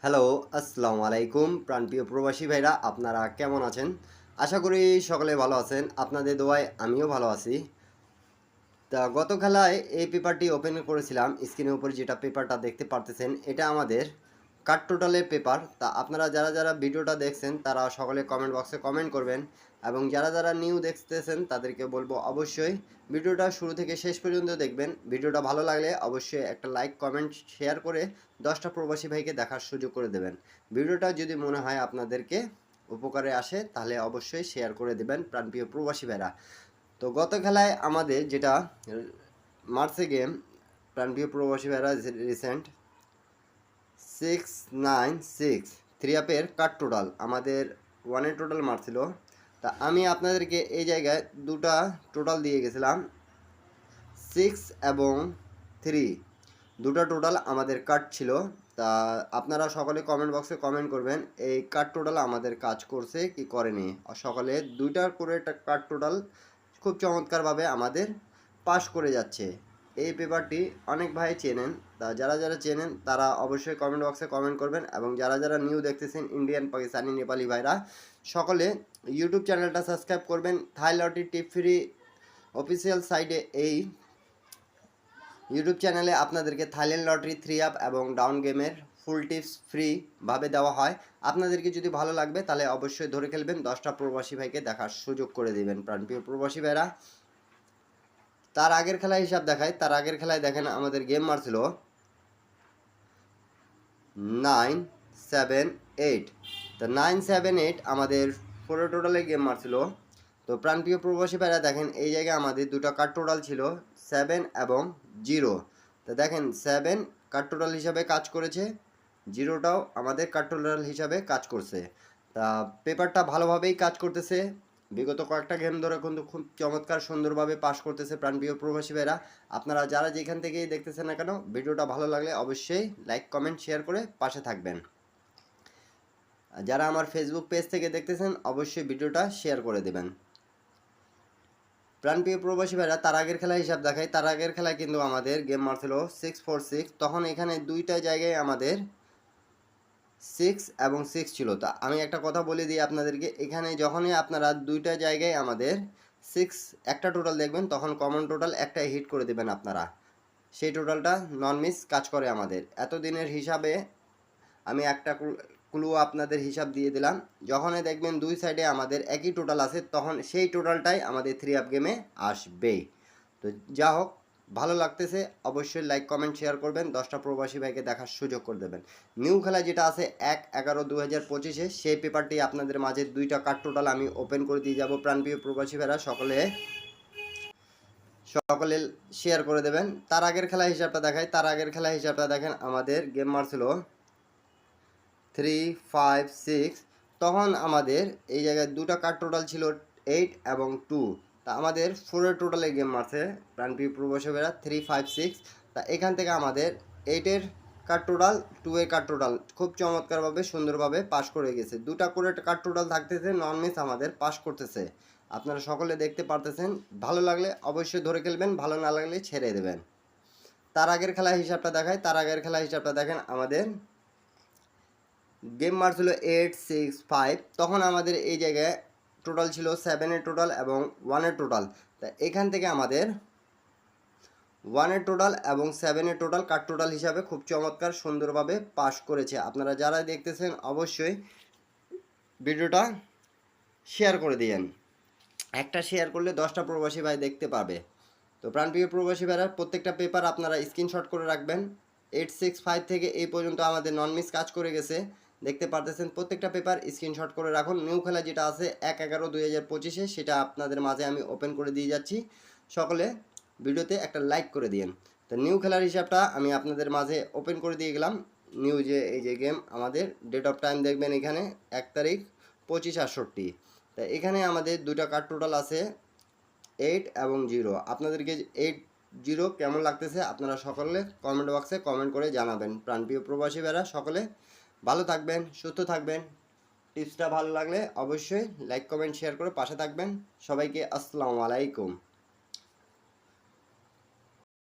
Hello, আসসালামু আলাইকুম প্রাণপ্রিয় প্রবাসী ভাইরা, আপনারা কেমন আছেন? আশা করি সকলে ভালো আছেন। আপনাদের দোয়ায় আমিও ভালো আছি। তা গত খেলায় এই পেপারটি ওপেন করেছিলাম। স্ক্রিনের উপর যেটা পেপারটা দেখতে পারতেছেন, এটা আমাদের কাট টোটালের পেপার। তা আপনারা যারা যারা ভিডিওটা দেখছেন তারা সকলে কমেন্ট বক্সে কমেন্ট করবেন, এবং যারা যারা নিউ দেখতেছেন তাদেরকে বলবো অবশ্যই ভিডিওটা শুরু থেকে শেষ পর্যন্ত দেখবেন। ভিডিওটা ভালো লাগলে অবশ্যই একটা লাইক কমেন্ট শেয়ার করে 10টা প্রবাসী ভাইকে দেখার সুযোগ করে দেবেন। ভিডিওটা যদি মনে হয় আপনাদেরকে উপকারে আসে তাহলে অবশ্যই শেয়ার করে দেবেন প্রাণপ্রিয় প্রবাসী ভাইরা। তো গত খেলায় আমাদের যেটা মার্চে গেম, প্রাণপ্রিয় প্রবাসী ভাইরা, রিসেন্ট 696 থ্রি আপের কাট টোটাল আমাদের ওয়ানের টোটাল মারছিল। তা আমি আপনাদেরকে এই জায়গায় দুটা টোটাল দিয়ে গেছিলাম, 6 এবং 3, দুটো টোটাল আমাদের কাট ছিল। তা আপনারা সকলে কমেন্ট বক্সে কমেন্ট করবেন এই কাট টোটাল আমাদের কাজ করছে কি করেনি। সকলে দুইটা করে কাট টোটাল খুব চমৎকারভাবে আমাদের পাস করে যাচ্ছে। এই পেপারটি অনেক ভাই চেনেন, তা যারা যারা চেনেন তারা অবশ্যই কমেন্ট বক্সে কমেন্ট করবেন, এবং যারা যারা নিউ দেখতেছেন ইন্ডিয়ান, পাকিস্তানি, নেপালি ভাইরা সকলে ইউটিউব চ্যানেলটা সাবস্ক্রাইব করবেন। থাই লটারি টিপ ফ্রি অফিসিয়াল সাইটে এই ইউটিউব চ্যানেলে আপনাদেরকে থাইল্যান্ড লটারি 3 আপ এবং ডাউন গেমের ফুল টিপস ফ্রিভাবে দেওয়া হয়। আপনাদেরকে যদি ভালো লাগবে তাহলে অবশ্যই ধরে খেলবেন, 10টা প্রবাসী ভাইকে দেখার সুযোগ করে দেবেন প্রাণপ্রিয় প্রবাসী ভাইরা। তার আগের খেলা হিসাব দেখায়, তার আগের খেলায় দেখেন আমাদের গেম মারছিল 978। তো 978 আমাদের পুরো টোটালে গেম মারছিল। তো প্রাণপ্রিয় প্রবাসী ভাইরা দেখেন এই জায়গায় আমাদের দুটো কার্ড টোটাল ছিল 7 এবং 0। তো দেখেন 7 কার্ড টোটাল হিসাবে কাজ করেছে, 0টাও আমাদের কার্ড টোটাল হিসাবে কাজ করছে। তা পেপারটা ভালোভাবেই কাজ করতেছে। বিগত কয়েকটা গেম ধরে কিন্তু খুব চমৎকার সুন্দরভাবে পাস করতেছে প্রাণপ্রিয় প্রবাসী ভাইরা। আপনারা যারা যেখান থেকেই দেখতেছেন না কেন, ভিডিওটা ভালো লাগলে অবশ্যই লাইক কমেন্ট শেয়ার করে পাশে থাকবেন। যারা আমার ফেসবুক পেজ থেকে দেখতেছেন অবশ্যই ভিডিওটা শেয়ার করে দেবেন। প্রাণপ্রিয় প্রবাসী ভাইরা, তার আগের খেলা হিসাব দেখাই। তার আগের খেলায় কিন্তু আমাদের গেম মারছিল 646। তখন এখানে দুইটা জায়গায় আমাদের 6 এবং 6 ছিল। তা আমি একটা কথা বলে দিই আপনাদেরকে, এখানে যখনই আপনারা দুইটা জায়গায় আমাদের 6 একটা টোটাল দেখবেন তখন কমন টোটাল একটাই হিট করে দেবেন আপনারা, সেই টোটালটা নন মিস কাজ করে আমাদের। এতদিনের হিসাবে আমি একটা ক্লু আপনাদের হিসাব দিয়ে দিলাম। যখনই দেখবেন দুই সাইডে আমাদের একই টোটাল আছে তখন সেই টোটালটাই আমাদের 3 আপ গেমে আসবে। তো যা হোক, ভালো লাগতেছে অবশ্যই লাইক কমেন্ট শেয়ার করবেন, 10টা প্রবাসী ভাইকে দেখার সুযোগ করে দেবেন। নিউ খেলা যেটা আছে 1/11/2025, সেই পেপারটি আপনাদের মাঝে দুইটা কার্ড টোটাল আমি ওপেন করে দিয়ে যাব প্রাণপ্রিয় প্রবাসী ভাইরা, সকলে সকলে শেয়ার করে দেবেন। তার আগের খেলা হিসাবটা দেখায়। তার আগের খেলা হিসাবটা দেখেন আমাদের গেম মারছিল 356। তখন আমাদের এই জায়গায় দুটো কার্ড টোটাল ছিল 8 এবং 2। তা আমাদের 4-এর টোটালে গেম মারছে প্রাণপ্রিয় প্রবাসীরা 356। তা এখান থেকে আমাদের 8-এর কার্ড টোটাল, 2-এর কার্ড টোটাল খুব চমৎকারভাবে সুন্দরভাবে পাস করে গেছে। দুটা করে কার্ড টোটাল থাকতেছে, নন মিস আমাদের পাস করতেছে। আপনারা সকলে দেখতে পারতেছেন। ভালো লাগলে অবশ্যই ধরে খেলবেন, ভালো না লাগলে ছেড়ে দেবেন। তার আগের খেলা হিসাবটা দেখায়। তার আগের খেলা হিসাবটা দেখেন আমাদের গেম মারছিল 865। তখন আমাদের এই জায়গায় টোটাল ছিল 7-এর টোটাল এবং 1-এর টোটাল। তা এখান থেকে আমাদের 1-এর টোটাল এবং 7-এর টোটাল কাট টোটাল হিসাবে খুব চমৎকার সুন্দরভাবে পাস করেছে। আপনারা যারা দেখতেছেন অবশ্যই ভিডিওটা শেয়ার করে দিয়েন। একটা শেয়ার করলে 10টা প্রবাসী ভাই দেখতে পাবে। তো প্রাণপ্রিয় প্রবাসী ভাইরা, প্রত্যেকটা পেপার আপনারা স্ক্রিনশট করে রাখবেন। 865 থেকে এই পর্যন্ত আমাদের নন মিস কাজ করে গেছে, দেখতে পারতেছেন। প্রত্যেকটা পেপার স্ক্রিনশট করে রাখুন। নিউ খেলা যেটা আছে 1/11/2025, সেটা আপনাদের মাঝে আমি ওপেন করে দিয়ে যাচ্ছি। সকলে ভিডিওতে একটা লাইক করে দিন। তো নিউ খেলার হিসাবটা আমি আপনাদের মাঝে ওপেন করে দিয়ে গেলাম। নিউ যে এই যে গেম আমাদের ডেট অফ টাইম দেখবেন এখানে 1 তারিখ 25/68। তা এখানে আমাদের দুটা কার্ড টোটাল আছে 8 এবং 0। আপনাদেরকে 8-0 কেমন লাগতেছে আপনারা সকলে কমেন্ট বক্সে কমেন্ট করে জানাবেন। প্রাণপ্রিয় প্রবাসী ভাইরা সকলে ভালো থাকবেন, সুস্থ থাকবেন। টিপসটা ভালো লাগলে অবশ্যই লাইক কমেন্ট শেয়ার করে পাশে থাকবেন। সবাইকে আসসালামু আলাইকুম।